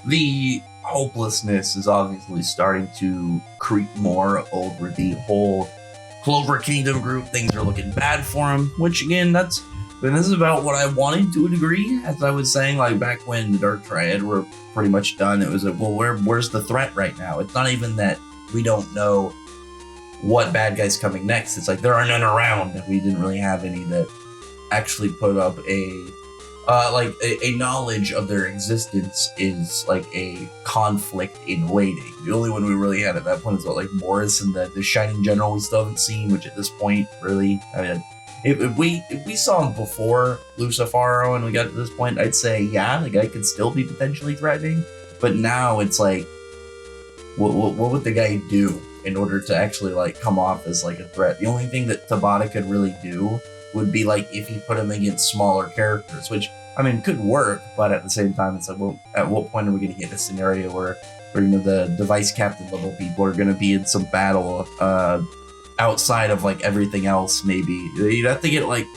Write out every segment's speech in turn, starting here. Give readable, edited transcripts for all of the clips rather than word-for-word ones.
the hopelessness is obviously starting to creep more over the whole Clover Kingdom group. Things are looking bad for him, which again, this is about what I wanted to a degree. As I was saying, like back when the Dark Triad were pretty much done, it was like, well, where's the threat right now? It's not even that we don't know what bad guy's coming next. It's like there are none around. We didn't really have any that actually put up a knowledge of their existence is like a conflict in waiting. The only one we really had at that point is like Morris and the Shining General we still haven't seen, which at this point, really, I mean, if we saw him before Lucifaro and we got to this point, I'd say, yeah, the guy could still be potentially threatening. But now it's like, what would the guy do in order to actually like come off as like a threat? The only thing that Tabata could really do would be like if you put him against smaller characters, which I mean could work, but at the same time it's like, well, at what point are we going to get a scenario where the device captain level people are going to be in some battle outside of like everything else? Maybe you'd have to get like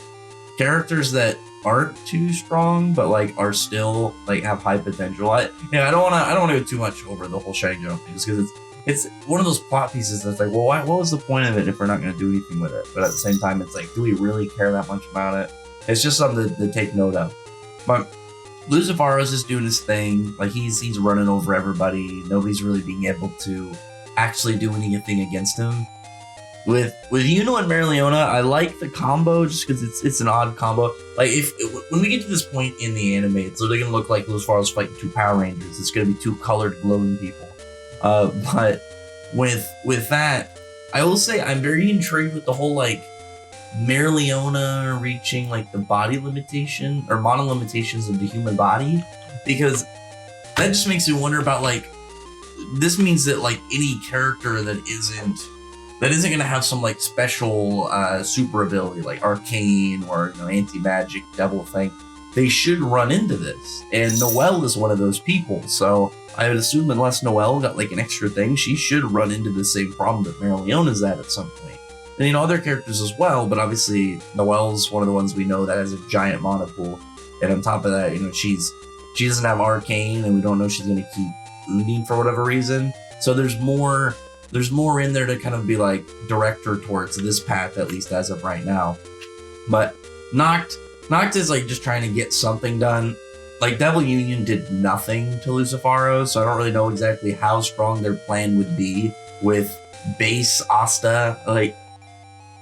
characters that aren't too strong but like are still like have high potential. I don't want to go too much over the whole Shining General thing, just because it's one of those plot pieces that's like, well, what was the point of it if we're not going to do anything with it? But at the same time, it's like, do we really care that much about it? It's just something to take note of. But Lucifaro's just doing his thing. Like he's running over everybody. Nobody's really being able to actually do anything against him. With Yuno and Marileona, I like the combo just because it's an odd combo. Like when we get to this point in the anime, it's literally gonna look like Lucifaro's fighting two Power Rangers. It's gonna be two colored glowing people. But with that, I will say I'm very intrigued with the whole like Marileona reaching like the body limitation or mono limitations of the human body, because that just makes me wonder about like, this means that like any character that isn't going to have some like special super ability like arcane or anti-magic devil thing, they should run into this. And Noelle is one of those people, so I would assume unless Noelle got like an extra thing, she should run into the same problem that Marileona's at some point. And other characters as well, but obviously Noelle's one of the ones we know that has a giant mana pool. And on top of that, she doesn't have arcane, and we don't know she's going to keep ooding for whatever reason. So there's more in there to kind of be like direct her towards this path, at least as of right now. But Noct is like just trying to get something done. Like Devil Union did nothing to Lucifaro, so I don't really know exactly how strong their plan would be with base Asta.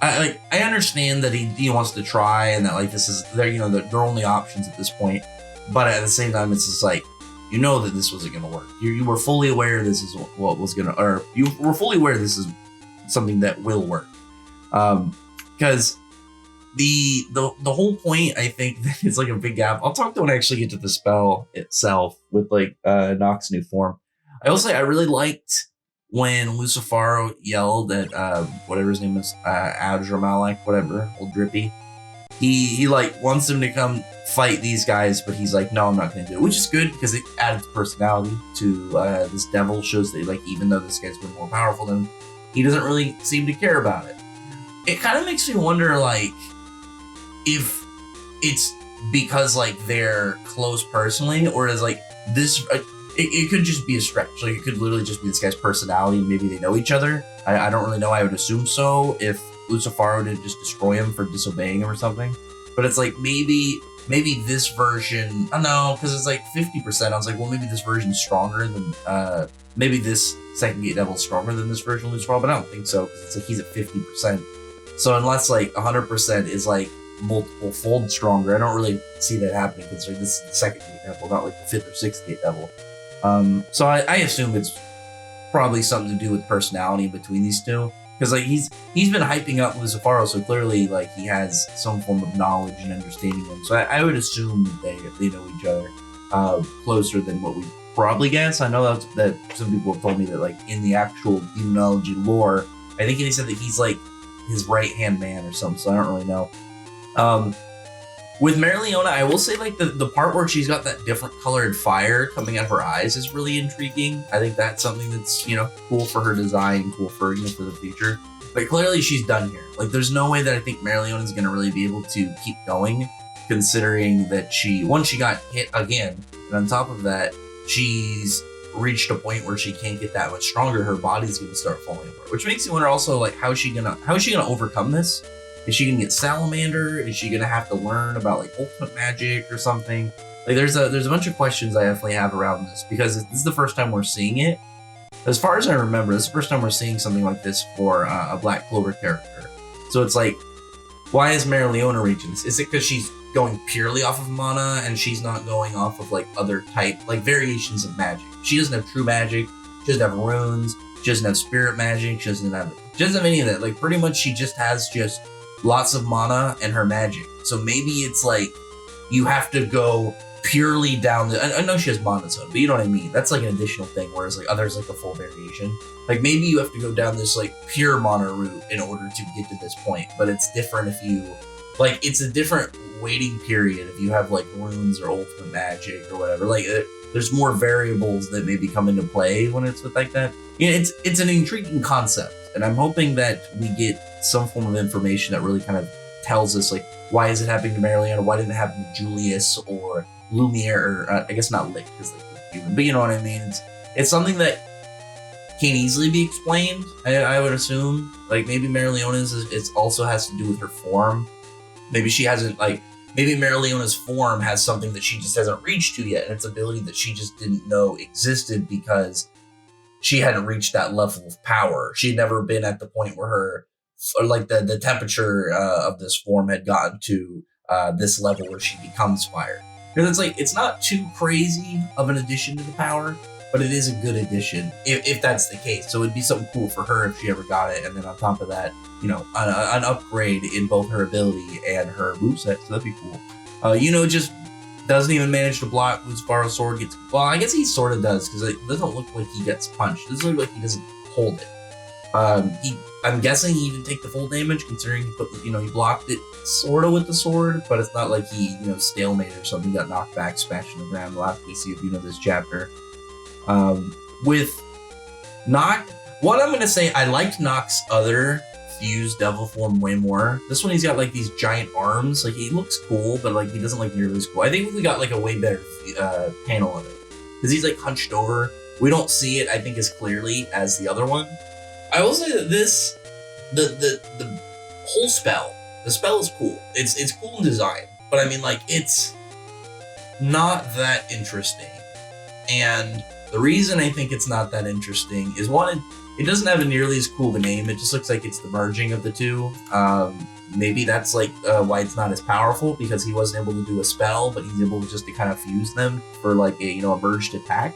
I understand that he wants to try, and that like this is their their only options at this point. But at the same time, it's just like, that this wasn't going to work. You were fully aware this is what was going to, or you were fully aware this is something that will work. Because the whole point, I think, that is like a big gap. I'll talk to when I actually get to the spell itself with like Noct's new form. I will say I really liked when Lucifaro yelled at whatever his name is, Adramalek, whatever, old Drippy. He like wants him to come fight these guys, but he's like, no, I'm not going to do it, which is good because it added personality to this devil. Shows that like, even though this guy's been more powerful than him, he doesn't really seem to care about it. It kind of makes me wonder like if it's because like they're close personally, or is like this it could just be a stretch. Like it could literally just be this guy's personality, and maybe they know each other. I don't really know. I would assume so if Lucifaro didn't just destroy him for disobeying him or something. But it's like maybe this version, I don't know, because it's like 50%. I was like, well, maybe this version's stronger than maybe this second gate devil's stronger than this version of Lucifaro, but I don't think so, because it's like he's at 50%. So unless like 100% is like multiple fold stronger, I don't really see that happening, because like, this is the second gate devil, not like the fifth or sixth gate devil. So I assume it's probably something to do with personality between these two, because like he's been hyping up Lucifaro, so clearly like he has some form of knowledge and understanding of him. So I would assume that they know each other closer than what we probably guess. I know that some people have told me that like in the actual demonology lore, I think he said that he's like his right hand man or something. So I don't really know. With Marileona, I will say like the part where she's got that different colored fire coming out of her eyes is really intriguing. I think that's something that's, cool for her design, cool for, for the future. But clearly she's done here. Like there's no way that I think Marileona is going to really be able to keep going, considering that she got hit again. And on top of that, she's reached a point where she can't get that much stronger, her body's gonna start falling apart. Which makes you wonder also, like, how is she gonna overcome this? Is she gonna get salamander? Is she gonna have to learn about like ultimate magic or something? Like there's a bunch of questions I definitely have around this, because this is the first time we're seeing it. As far as I remember, this is the first time we're seeing something like this for a Black Clover character. So it's like, why is Marileona reaching this? Is it because she's going purely off of mana and she's not going off of like other type, like variations of magic? She doesn't have true magic. She doesn't have runes. She doesn't have spirit magic. She doesn't have any of that. Like pretty much she just has lots of mana and her magic. So maybe it's like you have to go purely down I know she has mana zone, but you know what I mean? That's like an additional thing, whereas like others like a full variation. Like maybe you have to go down this like pure mana route in order to get to this point, but it's different if you like, it's a different waiting period if you have like runes or ultimate magic or whatever. Like there's more variables that maybe come into play when it's with like that. Yeah, it's an intriguing concept, and I'm hoping that we get some form of information that really kind of tells us like, why is it happening to Marileona? Why didn't it happen to Julius or Lumiere? Or I guess not Lick, because like human, but you know what I mean. It's something that can easily be explained. I would assume like maybe Marileona's it also has to do with her form. Maybe she hasn't like. Maybe Marileona's form has something that she just hasn't reached to yet, and it's ability that she just didn't know existed because she hadn't reached that level of power. She'd never been at the point where her, or like the temperature of this form had gotten to this level where she becomes fire. Because it's like, it's not too crazy of an addition to the power, but it is a good addition if that's the case. So it'd be something cool for her if she ever got it, and then on top of that, you know, an upgrade in both her ability and her moveset, so that'd be cool. Just doesn't even manage to block when Sparrow's sword gets... Well, I guess he sort of does, because it doesn't look like he gets punched. It doesn't look like he doesn't hold it. I'm guessing he didn't take the full damage, considering he blocked it sort of with the sword, but it's not like he, stalemated or something, got knocked back, smashed on the ground. We'll have to see if you know this chapter. With Noct, what I'm going to say, I liked Noct's other fused devil form way more. This one, he's got like these giant arms. Like, he looks cool, but like he doesn't like nearly as cool. I think we got like a way better panel of it, because he's like hunched over. We don't see it, I think, as clearly as the other one. I will say that the whole spell, the spell is cool. It's cool in design, but I mean, like, it's not that interesting. And the reason I think it's not that interesting is, one, it doesn't have a nearly as cool of a name. It just looks like it's the merging of the two. Maybe that's like why it's not as powerful, because he wasn't able to do a spell, but he's able just to kind of fuse them for like a merged attack.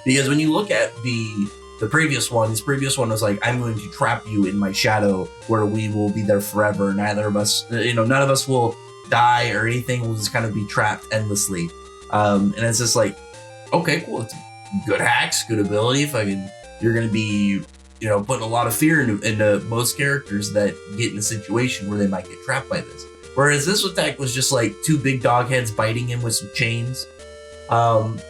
Because when you look at the previous one, his previous one was like, I'm going to trap you in my shadow where we will be there forever. None of us will die or anything. We'll just kind of be trapped endlessly. And it's just like, okay, cool. It's good hacks, good ability. You're going to be, putting a lot of fear into most characters that get in a situation where they might get trapped by this. Whereas this attack was just like two big dog heads biting him with some chains.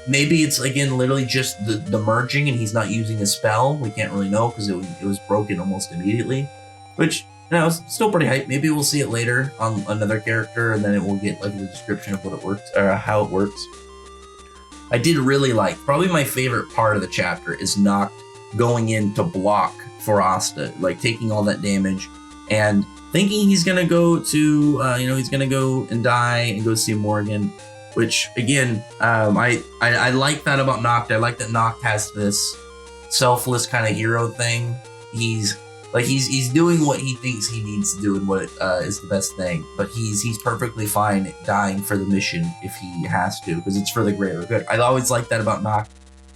Maybe it's again literally just the merging, and he's not using a spell. We can't really know, because it was broken almost immediately, which is still pretty hype. Maybe we'll see it later on another character, and then it will get like the description of what it works or how it works. I did really like, probably my favorite part of the chapter is Noct going in to block for Asta, like taking all that damage and thinking he's gonna go to he's gonna go and die and go see Morgan. Which, again, I like that about Noct. I like that Noct has this selfless kind of hero thing. He's doing what he thinks he needs to do and what is the best thing. But he's perfectly fine dying for the mission if he has to, because it's for the greater good. I always like that about Noct.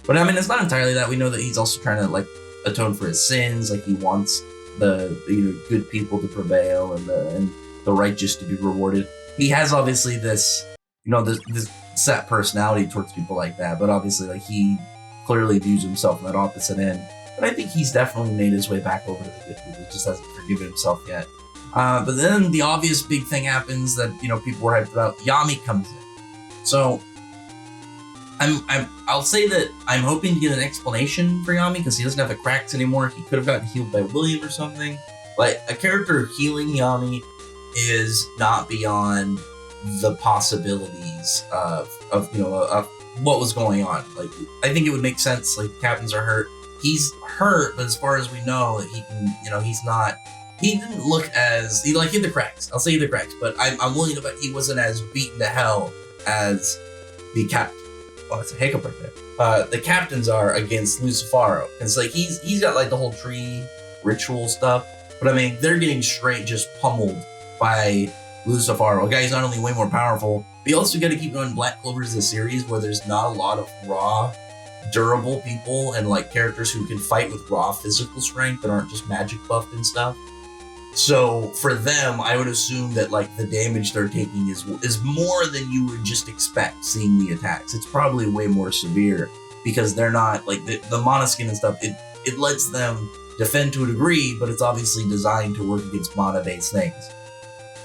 But I mean, it's not entirely that. We know that he's also trying to like atone for his sins. Like, he wants the good people to prevail and the righteous to be rewarded. He has obviously this this set personality towards people like that, but obviously, like, he clearly views himself on that opposite end. But I think he's definitely made his way back over to the good people. He just hasn't forgiven himself yet. But then the obvious big thing happens that people were hyped about. Yami comes in. So I'll say that I'm hoping to get an explanation for Yami, because he doesn't have the cracks anymore. He could have gotten healed by William or something. Like, a character healing Yami is not beyond the possibilities of what was going on. Like, I think it would make sense. Like, the captains are hurt. He's hurt, but as far as we know, he can, he's not. He didn't look as he hit the cracks. I'll say the cracks, but I'm willing to bet he wasn't as beaten to hell as the captain. Oh, that's a hiccup right there. The captains are against Lucifaro. It's like he's got like the whole tree ritual stuff, but I mean they're getting straight just pummeled by Lucifaro. A guy who's not only way more powerful, but you also got to keep going. Black Clover is a series where there's not a lot of raw, durable people and like characters who can fight with raw physical strength that aren't just magic buffed and stuff. So for them, I would assume that like the damage they're taking is more than you would just expect seeing the attacks. It's probably way more severe because they're not like the monoskin and stuff. It lets them defend to a degree, but it's obviously designed to work against mana-based things.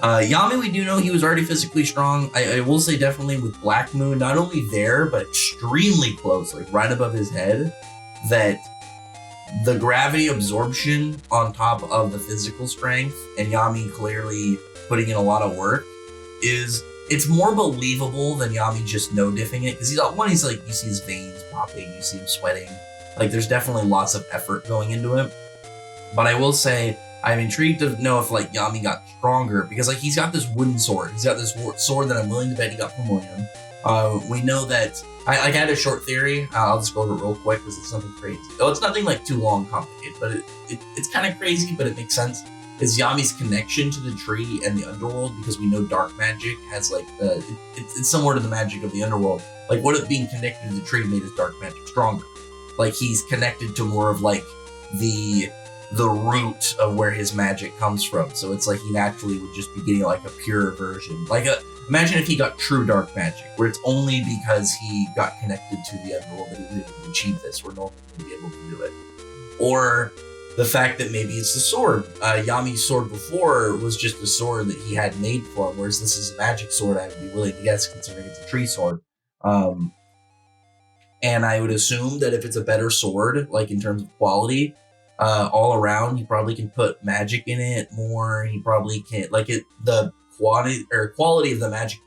Yami, we do know he was already physically strong. I will say definitely with Black Moon, not only there, but extremely close, like right above his head, that the gravity absorption on top of the physical strength and Yami clearly putting in a lot of work it's more believable than Yami just no-diffing it, because he's like, you see his veins popping, you see him sweating, like there's definitely lots of effort going into it. But I will say I'm intrigued to know if like Yami got stronger, because like he's got this wooden sword, he's got this sword that I'm willing to bet he got from William. We know that I had a short theory. I'll just go over it real quick because it's nothing crazy. Oh, it's nothing like too long complicated, but it's kind of crazy, but it makes sense. Is Yami's connection to the tree and the underworld, because we know dark magic has like it's similar to the magic of the underworld. Like what if being connected to the tree made his dark magic stronger? Like he's connected to more of like the root of where his magic comes from. So it's like he naturally would just be getting like a pure version. Imagine if he got true dark magic, where it's only because he got connected to the underworld that he was able to achieve this, where no one would be able to do it. Or the fact that maybe it's the sword. Yami's sword before was just a sword that he had made for him, whereas this is a magic sword, I would be willing to guess, considering it's a tree sword. And I would assume that if it's a better sword, like in terms of quality, all around, he probably can put magic in it more. He probably can, the quality of the magic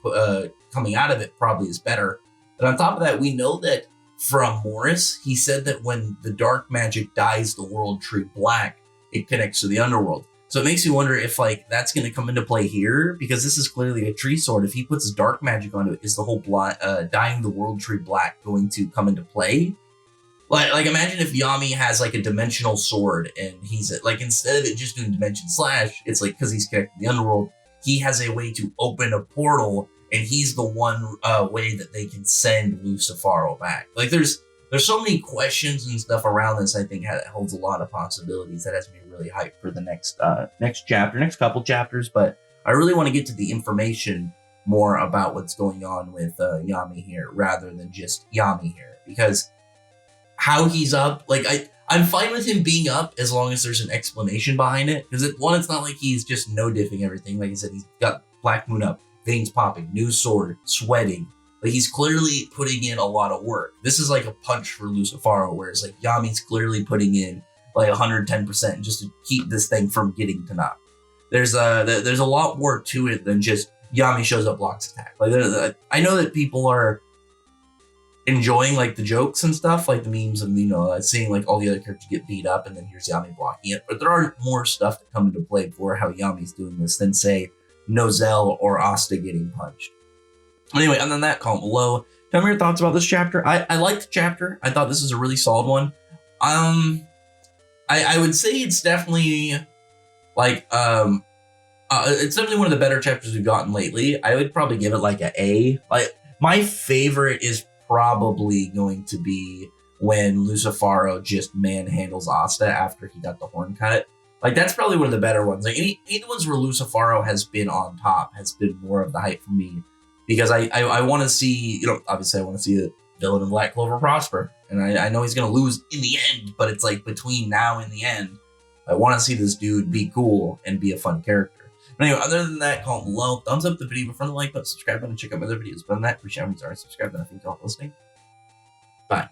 coming out of it probably is better. But on top of that, we know that from Morris, he said that when the dark magic dyes the world tree black, it connects to the underworld. So it makes you wonder if like that's going to come into play here, because this is clearly a tree sword. If he puts his dark magic onto it, is the whole dyeing the world tree black going to come into play? Like imagine if Yami has like a dimensional sword and he's like, instead of it just doing dimension slash, it's like, because he's connected to the underworld, he has a way to open a portal, and he's the one way that they can send Lucifaro back. Like there's so many questions and stuff around this. I think holds a lot of possibilities. That has me really hyped for the next couple chapters. But I really want to get to the information more about what's going on with Yami here, rather than just Yami here, because how he's up, like I'm fine with him being up as long as there's an explanation behind it. Because it's not like he's just no-diffing everything. Like I said, he's got Black Moon up, veins popping, new sword, sweating. Like he's clearly putting in a lot of work. This is like a punch for Lucifaro, whereas like Yami's clearly putting in like 110% just to keep this thing from getting to knock. There's a lot more to it than just Yami shows up, blocks attack. Like I know that people are enjoying like the jokes and stuff, like the memes of seeing like all the other characters get beat up and then here's Yami blocking it, but there are more stuff that come into play for how Yami's doing this than say Nozel or Asta getting punched. Anyway, other than that, comment below, tell me your thoughts about this chapter. I liked the chapter. I thought this was a really solid one. I would say it's definitely like it's definitely one of the better chapters we've gotten lately. I would probably give it like an A. Like my favorite is probably going to be when Lucifaro just manhandles Asta after he got the horn cut. Like that's probably one of the better ones. Like any of the ones where Lucifaro has been on top has been more of the hype for me, because I want to see, obviously I want to see the villain in Black Clover prosper, and I know he's gonna lose in the end, but it's like between now and the end, I want to see this dude be cool and be a fun character. But anyway, other than that, comment below, thumbs up the video, before the like button, subscribe button, check out my other videos. But on that, appreciate it. Subscribe, and I thank you all for listening. Bye.